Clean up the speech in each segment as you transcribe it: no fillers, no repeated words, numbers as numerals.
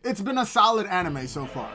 it's been a solid anime so far.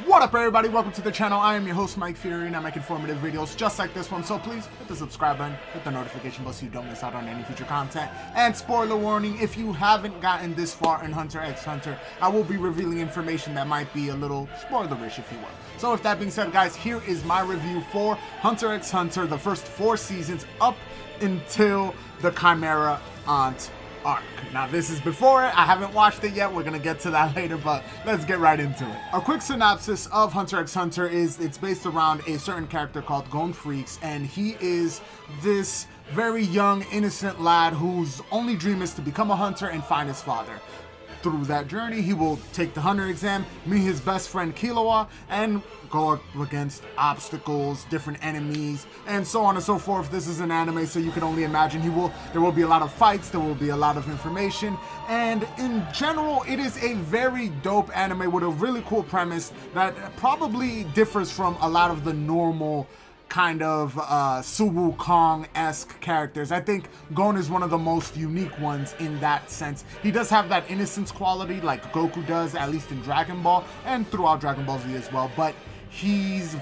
What up everybody, welcome to the channel. I am your host Mike Fury and I make informative videos just like this one, so please hit the subscribe button, hit the notification bell so you don't miss out on any future content. And spoiler warning, if you haven't gotten this far in Hunter x Hunter, I will be revealing information that might be a little spoilerish, if you will. So with that being said guys, here is my review for Hunter x Hunter, the first 4 seasons up until the Chimera Aunt arc. Now this is before it, I haven't watched it yet, we're gonna get to that later, but let's get right into it. A quick synopsis of Hunter x Hunter is it's based around a certain character called Gon Freaks, and he is this very young, innocent lad whose only dream is to become a hunter and find his father. Through that journey, he will take the hunter exam, meet his best friend Killua, and go up against obstacles, different enemies, and so on and so forth. This is an anime, so you can only imagine there will be a lot of fights, there will be a lot of information, and in general, it is a very dope anime with a really cool premise that probably differs from a lot of the normal kind of Suwu Kong-esque characters. I think Gon is one of the most unique ones in that sense. He does have that innocence quality like Goku does, at least in Dragon Ball, and throughout Dragon Ball Z as well, but he's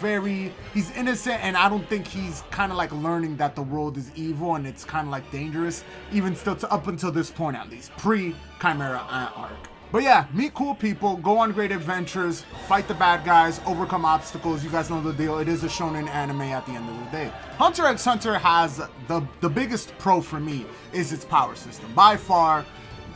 innocent, and I don't think he's kind of like learning that the world is evil and it's kind of like dangerous, even still up until this point at least, pre-Chimera arc. But yeah, meet cool people, go on great adventures, fight the bad guys, overcome obstacles. You guys know the deal. It is a shonen anime at the end of the day. Hunter x Hunter has the biggest pro for me is its power system. By far,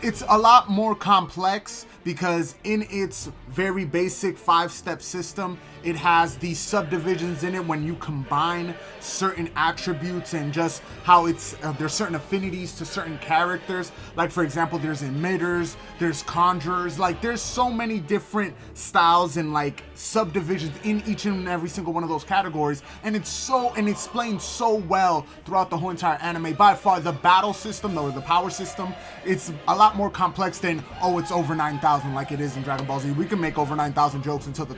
it's a lot more complex because in its very basic 5-step system, it has these subdivisions in it when you combine certain attributes and just how there's certain affinities to certain characters. Like for example, there's emitters, there's conjurers, like there's so many different styles and like subdivisions in each and every single one of those categories, and it's explained so well throughout the whole entire anime. By far, the battle system or the power system, it's a lot more complex than, oh, it's over 9,000 like it is in Dragon Ball Z. We can make over 9,000 jokes until the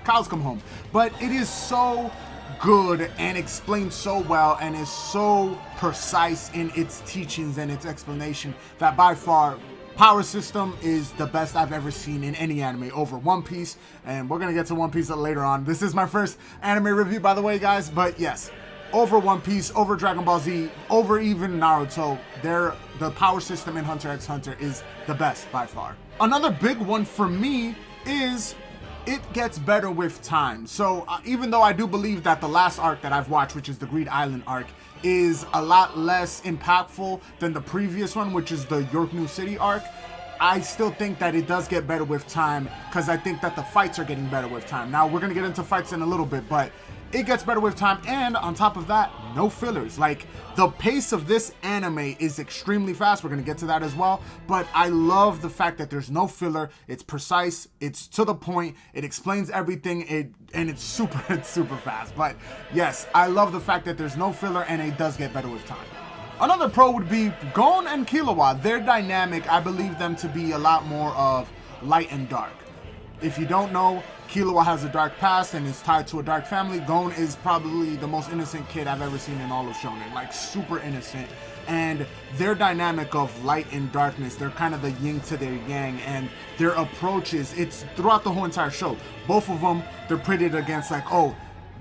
cows come home, but it is so good and explained so well and is so precise in its teachings and its explanation that by far power system is the best I've ever seen in any anime, over One Piece, and we're gonna get to One Piece later on. This is my first anime review, by the way guys, but yes, over One Piece, over Dragon Ball Z, over even Naruto, the power system in Hunter x Hunter is the best by far. Another big one for me is it gets better with time. So even though I do believe that the last arc that I've watched, which is the Greed Island arc, is a lot less impactful than the previous one, which is the York New City arc, I still think that it does get better with time because I think that the fights are getting better with time. Now, we're going to get into fights in a little bit, but it gets better with time, and on top of that, no fillers. Like, the pace of this anime is extremely fast. We're going to get to that as well, but I love the fact that there's no filler. It's precise, it's to the point, it explains everything, and it's super fast. But yes, I love the fact that there's no filler and it does get better with time. Another pro would be Gon and Killua. Their dynamic, I believe them to be a lot more of light and dark. If you don't know, Killua has a dark past and is tied to a dark family. Gon is probably the most innocent kid I've ever seen in all of shonen, like super innocent. And their dynamic of light and darkness, they're kind of the yin to their yang, and their approaches, it's throughout the whole entire show. Both of them, they're pitted against like, oh,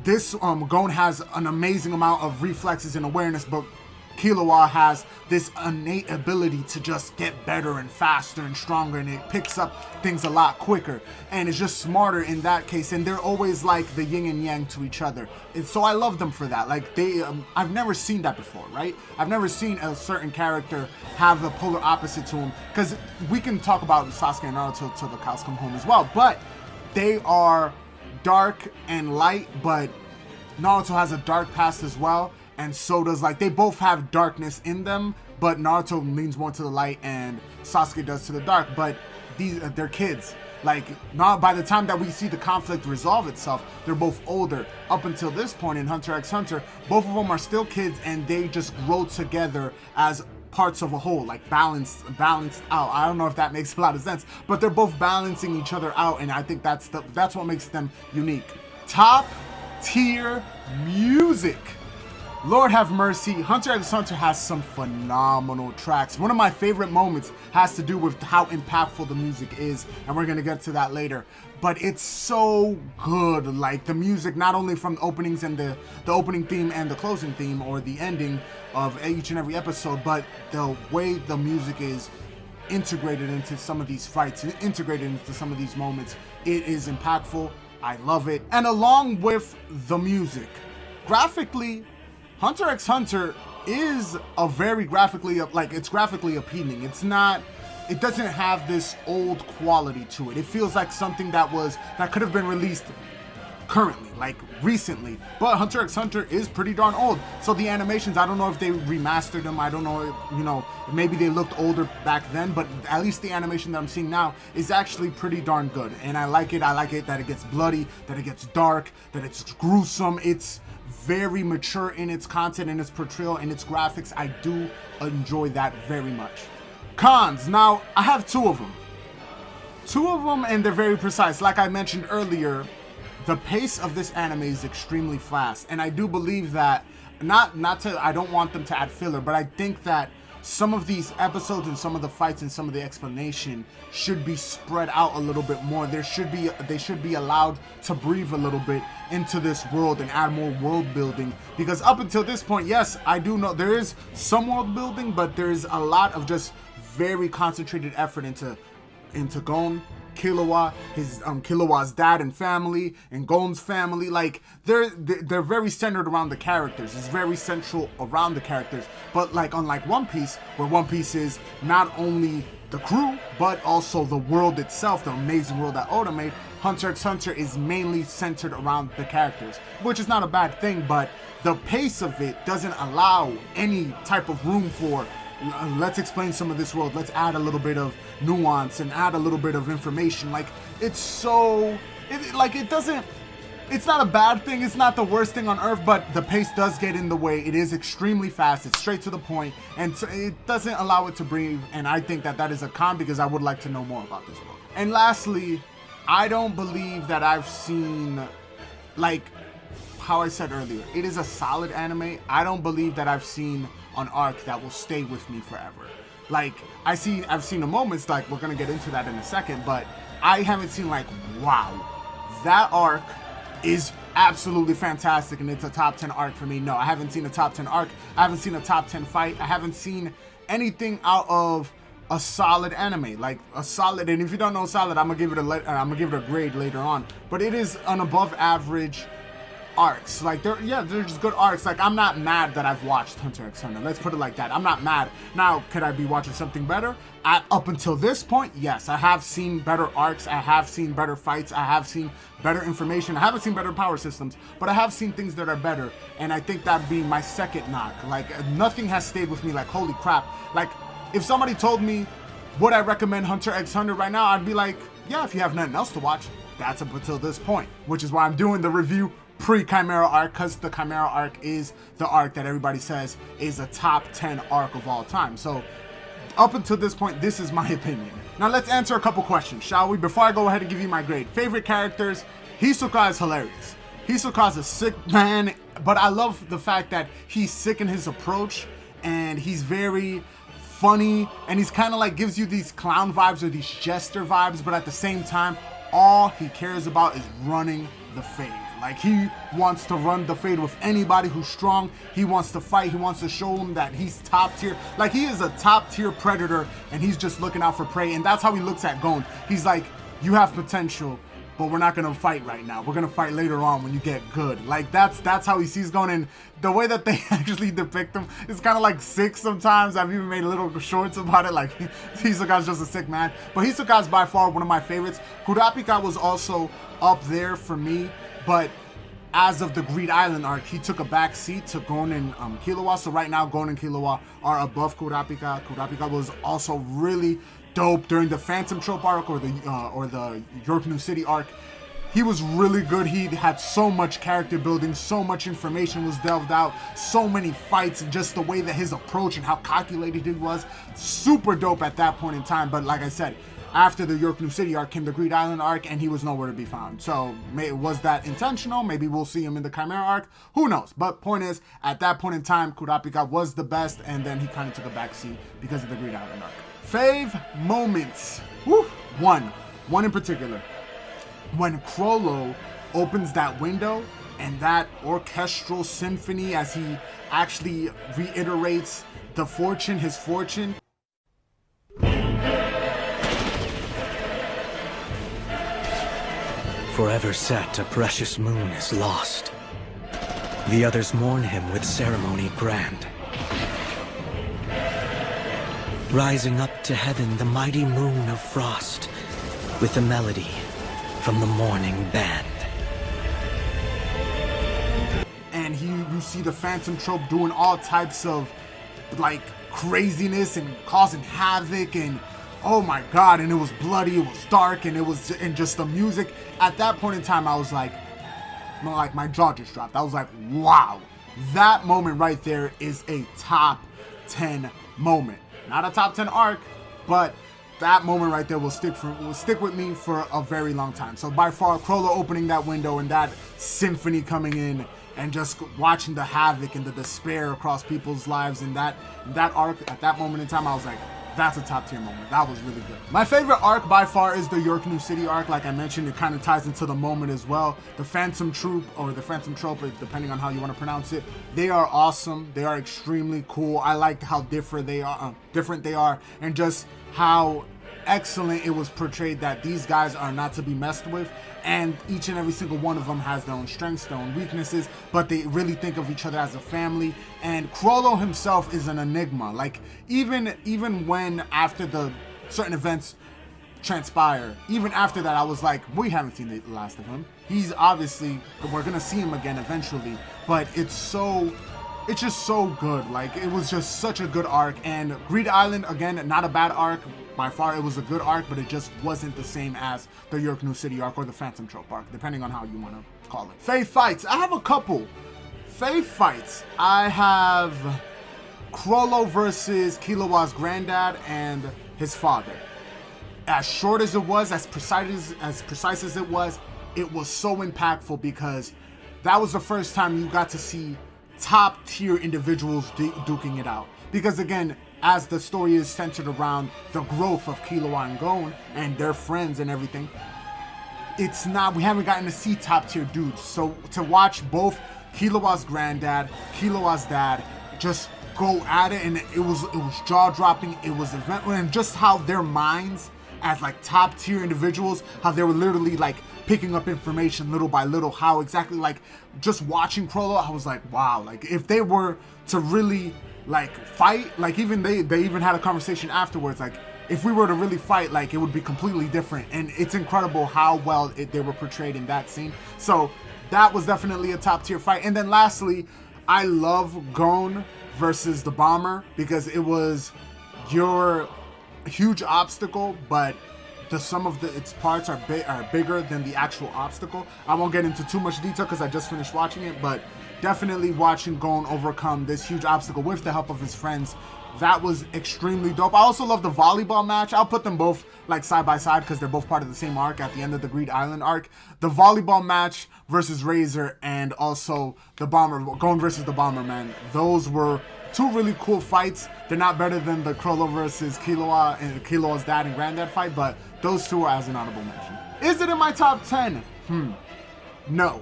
this Gon has an amazing amount of reflexes and awareness, but Killua has this innate ability to just get better and faster and stronger, and it picks up things a lot quicker and is just smarter in that case, and they're always like the yin and yang to each other, and so I love them for that. Like I've never seen that before, right? I've never seen a certain character have the polar opposite to him, because we can talk about Sasuke and Naruto till the cows come home as well, but they are dark and light, but Naruto has a dark past as well. And so does, like, they both have darkness in them, but Naruto leans more to the light and Sasuke does to the dark, but they're kids. Like, not by the time that we see the conflict resolve itself, they're both older. Up until this point in Hunter x Hunter, both of them are still kids and they just grow together as parts of a whole, like balanced out. I don't know if that makes a lot of sense, but they're both balancing each other out, and I think that's what makes them unique. Top tier music. Lord have mercy, Hunter x Hunter has some phenomenal tracks. One of my favorite moments has to do with how impactful the music is, and we're gonna get to that later. But it's so good, like the music, not only from the openings and the opening theme and the closing theme, or the ending of each and every episode, but the way the music is integrated into some of these fights, integrated into some of these moments, it is impactful. I love it. And along with the music, graphically, Hunter x Hunter is a very graphically appealing. It's not, it doesn't have this old quality to it. It feels like something that could have been released currently, like recently. But Hunter x Hunter is pretty darn old. So the animations, I don't know if they remastered them. I don't know, you know, maybe they looked older back then, but at least the animation that I'm seeing now is actually pretty darn good. And I like it. I like it that it gets bloody, that it gets dark, that it's gruesome. It's very mature in its content, in its portrayal, in its graphics. I do enjoy that very much. Cons. Now, I have two of them. And they're very precise. Like I mentioned earlier, the pace of this anime is extremely fast, and I do believe that, I don't want them to add filler, but I think that some of these episodes and some of the fights and some of the explanation should be spread out a little bit more. They should be allowed to breathe a little bit into this world and add more world building, because up until this point, yes, I do know there is some world building, but there's a lot of just very concentrated effort into Gon, Killua, his Killua's dad and family, and Gon's family. Like they're very centered around the characters. It's very central around the characters. But like unlike One Piece, where One Piece is not only the crew but also the world itself, the amazing world that Oda made, Hunter x Hunter is mainly centered around the characters, which is not a bad thing, but the pace of it doesn't allow any type of room for let's explain some of this world, let's add a little bit of nuance and add a little bit of information. Like it's not a bad thing, it's not the worst thing on earth, but the pace does get in the way. It is extremely fast, it's straight to the point, and so it doesn't allow it to breathe, and I think that is a con, because I would like to know more about this world. And lastly, I don't believe that I've seen, like how I said earlier, it is a solid anime. I don't believe that I've seen an arc that will stay with me forever. Like I've seen the moments, like we're gonna get into that in a second, but I haven't seen like, wow, that arc is absolutely fantastic and it's a top 10 arc for me. No, I haven't seen a top 10 arc. I haven't seen a top 10 fight. I haven't seen anything out of a solid anime, like a solid. And if you don't know solid, I'm gonna give it a grade later on. But it is an above average arcs. Like they're just good arcs. Like I'm not mad that I've watched Hunter x Hunter. Let's put it like that. I'm not mad. Now, could I be watching something better? Up until this point, yes, I have seen better arcs. I have seen better fights. I have seen better information. I haven't seen better power systems, but I have seen things that are better. And I think that'd be my second knock. Like nothing has stayed with me. Like holy crap. Like if somebody told me would I recommend Hunter x Hunter right now, I'd be like, yeah, if you have nothing else to watch. That's up until this point, which is why I'm doing the review pre-Chimera arc, because the Chimera arc is the arc that everybody says is a top 10 arc of all time. So up until this point, this is my opinion. Now let's answer a couple questions, shall we? Before I go ahead and give you my grade. Favorite characters, Hisoka is hilarious. Hisoka's a sick man, but I love the fact that he's sick in his approach and he's very funny, and he's kind of like gives you these clown vibes or these jester vibes, but at the same time, all he cares about is running the fade. Like he wants to run the fade with anybody who's strong. He wants to fight. He wants to show them that he's top tier. Like he is a top tier predator and he's just looking out for prey. And that's how he looks at Gon. He's like, you have potential, but we're not gonna fight right now. We're gonna fight later on when you get good. Like that's how he sees Gon. And the way that they actually depict him is kind of like sick sometimes. I've even made little shorts about it. Like Hisoka's just a sick man. But Hisoka's by far one of my favorites. Kurapika was also up there for me. But as of the Greed Island arc, he took a back seat to Gon and Killua. So right now, Gon and Killua are above Kurapika. Kurapika was also really dope during the Phantom Trope arc or the York New City arc. He was really good. He had so much character building, so much information was delved out, so many fights, and just the way that his approach and how calculated he was, super dope at that point in time. But like I said, after the York New City arc came the Greed Island arc, and he was nowhere to be found. So was that intentional? Maybe we'll see him in the Chimera arc. Who knows? But point is, at that point in time, Kurapika was the best, and then he kind of took a backseat because of the Greed Island arc. Fave moments. Woo! One in particular. When Chrollo opens that window and that orchestral symphony as he actually reiterates his fortune. Forever set, a precious moon is lost. The others mourn him with ceremony grand. Rising up to heaven, the mighty moon of frost, with a melody from the morning band. And you see the Phantom Trope doing all types of like craziness and causing havoc, and oh my god, and it was bloody, it was dark, and just the music. At that point in time, I was like my jaw just dropped. I was like, wow, that moment right there is a top 10 moment. Not a top 10 arc, but that moment right there will stick with me for a very long time. So by far, Chrollo opening that window and that symphony coming in, and just watching the havoc and the despair across people's lives in that arc, at that moment in time, I was like, that's a top tier moment. That was really good. My favorite arc by far is the York New City arc. Like I mentioned, it kind of ties into the moment as well. The Phantom Troop, or the Phantom Trope, depending on how you want to pronounce it, they are awesome. They are extremely cool. I liked how different they are, and just how excellent it was portrayed that these guys are not to be messed with, and each and every single one of them has their own strengths, their own weaknesses, but they really think of each other as a family. And Chrollo himself is an enigma. Like even when after the certain events transpire, even after that, I was like, we haven't seen the last of him. He's obviously, we're gonna see him again eventually, but it's just so good. Like, it was just such a good arc. And Greed Island, again, not a bad arc. By far, it was a good arc, but it just wasn't the same as the York New City arc or the Phantom Trope arc, depending on how you want to call it. Fave fights. I have a couple. Fave fights. I have Chrollo versus Killua's granddad and his father. As short as it was, as precise as it was so impactful, because that was the first time you got to see top tier individuals duking it out. Because again, as the story is centered around the growth of Killua and Gon and their friends and everything, we haven't gotten to see top tier dudes. So to watch both Killua's granddad, Killua's dad just go at it, and it was jaw dropping. It was eventful, and just how their minds as like top tier individuals, how they were literally like picking up information little by little, how exactly, like, just watching Chrollo, I was like, wow, like if they were to really like fight, like even they even had a conversation afterwards, like if we were to really fight, like it would be completely different. And it's incredible how well they were portrayed in that scene. So that was definitely a top tier fight. And then lastly, I love Gon versus the Bomber, because it was your huge obstacle, but the sum of its parts are bigger than the actual obstacle. I won't get into too much detail because I just finished watching it, but definitely watching Gon overcome this huge obstacle with the help of his friends, that was extremely dope. I also love the volleyball match. I'll put them both like side by side because they're both part of the same arc at the end of the Greed Island arc. The volleyball match versus Razor, and also the Bomber, Gon versus the Bomber, man. Those were two really cool fights. They're not better than the Chrollo versus Killua and Killua's dad and granddad fight, but those two are as an honorable mention. Is it in my top 10? No,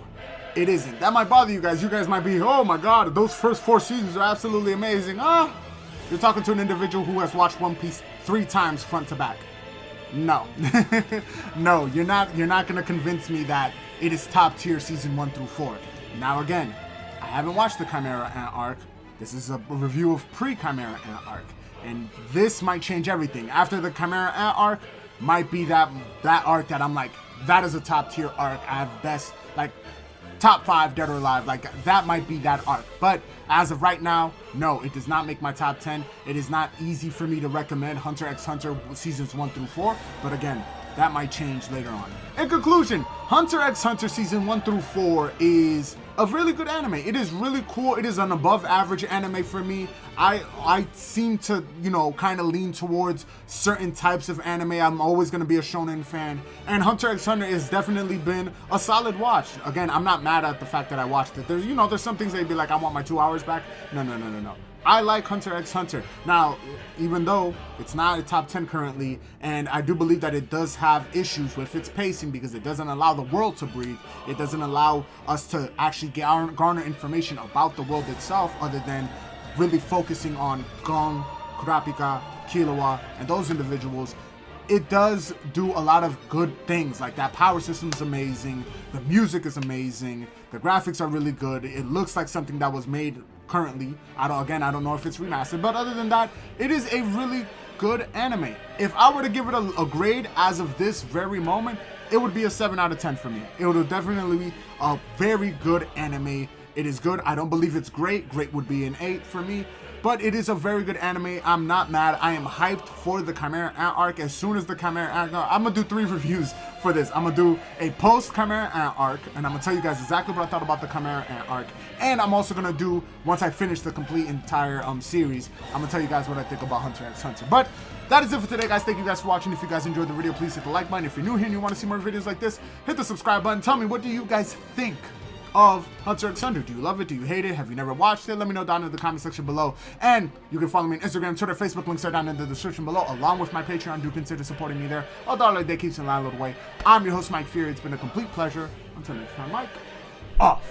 it isn't. That might bother you guys. You guys might be, oh my god, those first 4 seasons are absolutely amazing. You're talking to an individual who has watched One Piece 3 times front to back. No. No, you're not gonna convince me that it is top tier season 1 through 4. Now again, I haven't watched the Chimera arc. This is a review of pre-Chimera arc, and this might change everything. After the Chimera arc, might be that arc that I'm like, that is a top tier arc. I have best, like, top 5 dead or alive. Like, that might be that arc. But as of right now, no, it does not make my top 10. It is not easy for me to recommend Hunter x Hunter seasons 1 through 4. But again, that might change later on. In conclusion, Hunter x Hunter season 1 through 4 is a really good anime. It is really cool. It is an above average anime for me. I seem to, you know, kind of lean towards certain types of anime. I'm always going to be a shonen fan, and Hunter x Hunter has definitely been a solid watch. Again, I'm not mad at the fact that I watched it. There's, you know, there's some things they'd be like, I want my 2 hours back. No. I like Hunter x Hunter. Now, even though it's not a top 10 currently, and I do believe that it does have issues with its pacing because it doesn't allow the world to breathe. It doesn't allow us to actually garner information about the world itself other than really focusing on Gon, Kurapika, Killua, and those individuals. It does do a lot of good things. Like, that power system is amazing, the music is amazing, the graphics are really good. It looks like something that was made currently. I don't know if it's remastered, but other than that, it is a really good anime. If I were to give it a grade as of this very moment, it would be a 7 out of 10 for me. It would definitely be a very good anime. It is good. I don't believe it's great. Great would be an 8 for me. But it is a very good anime. I'm not mad. I am hyped for the Chimera Ant arc. As soon as the Chimera Ant, I'm going to do 3 reviews for this. I'm going to do a post Chimera Ant arc, and I'm going to tell you guys exactly what I thought about the Chimera Ant arc. And I'm also going to do, once I finish the complete entire series, I'm going to tell you guys what I think about Hunter x Hunter. But that is it for today, guys. Thank you guys for watching. If you guys enjoyed the video, please hit the like button. If you're new here and you want to see more videos like this, hit the subscribe button. Tell me, what do you guys think of Hunter x Hunter? Do you love it? Do you hate it? Have you never watched it? Let me know down in the comment section below. And you can follow me on Instagram, Twitter, Facebook. Links are down in the description below, along with my Patreon. Do consider supporting me there. $1 a day keeps the landlord away. I'm your host, Mike Fury. It's been a complete pleasure. Until next time, Mike, off.